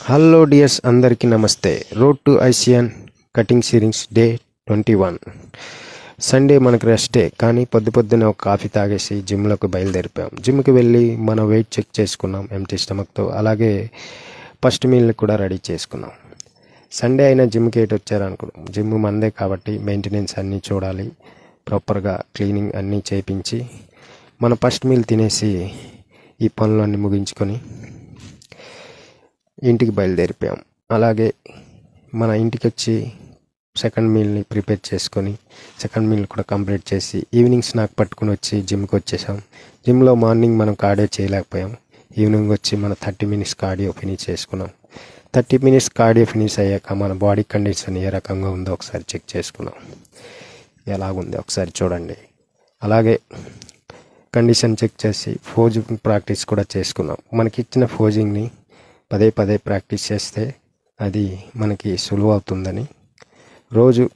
Hello dears, అందరికీ నమస్తే. Road to ఐసియన్ కటింగ్ సిరీస్ డే 21. సండే మనకు రెస్ట్ డే, కానీ పొద్దున్నే ఒక కాఫీ తాగేసి జిమ్లోకి బయలుదేరిపోయాం. జిమ్కి వెళ్ళి మన వెయిట్ చెక్ చేసుకున్నాం ఎంటీ స్టమక్తో. అలాగే ఫస్ట్ మీల్ కూడా రెడీ చేసుకున్నాం. సండే అయినా జిమ్కి ఏటి వచ్చారనుకున్నాం. జిమ్ మందే కాబట్టి మెయింటెనెన్స్ అన్నీ చూడాలి, ప్రాపర్గా క్లీనింగ్ అన్నీ చేయించి మన ఫస్ట్ మీల్ తినేసి ఈ పనులన్నీ ముగించుకొని ఇంటికి బయలుదేరిపోయాం. అలాగే మన ఇంటికి వచ్చి సెకండ్ మీల్ని ప్రిపేర్ చేసుకొని సెకండ్ మీల్ కూడా కంప్లీట్ చేసి ఈవినింగ్ స్నాక్ పట్టుకుని వచ్చి జిమ్కి వచ్చేసాం. జిమ్లో మార్నింగ్ మనం కార్డియో చేయలేకపోయాం. ఈవినింగ్ వచ్చి మన 30 మినిట్స్ కార్డియో ఫినిష్ చేసుకున్నాం. 30 మినిట్స్ కార్డియో ఫినిష్ అయ్యాక మన బాడీ కండిషన్ ఏ రకంగా ఉందో ఒకసారి చెక్ చేసుకున్నాం. ఎలాగుంది ఒకసారి చూడండి. అలాగే కండిషన్ చెక్ చేసి ఫోజింగ్ ప్రాక్టీస్ కూడా చేసుకున్నాం. మనకి ఇచ్చిన ఫోజింగ్ని పదే ప్రాక్టీస్ చేస్తే అది మనకి సులువు అవుతుందని రోజు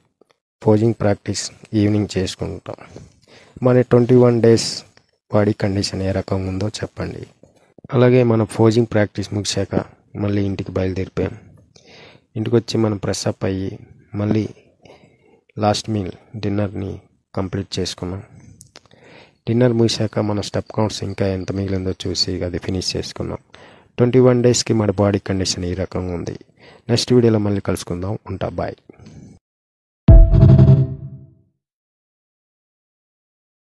ఫోజింగ్ ప్రాక్టీస్ ఈవినింగ్ చేసుకుంటాం. మన 21 డేస్ బాడీ కండిషన్ ఏ రకంగా ఉందో చెప్పండి. అలాగే మన ఫోజింగ్ ప్రాక్టీస్ ముగిశాక మళ్ళీ ఇంటికి బయలుదేరిపోయాం. ఇంటికి వచ్చి మనం ఫ్రెష్ అప్ అయ్యి మళ్ళీ లాస్ట్ మీల్ డిన్నర్ని కంప్లీట్ చేసుకున్నాం. డిన్నర్ ముగిశాక మన స్టెప్ కౌంట్స్ ఇంకా ఎంత మిగిలిందో చూసి అది ఫినిష్ చేసుకున్నాం. 21 డేస్కి మన బాడీ కండిషన్ ఈ రకంగా ఉంది. నెక్స్ట్ వీడియోలో మళ్ళీ కలుసుకుందాం. ఉంటా, బాయ్.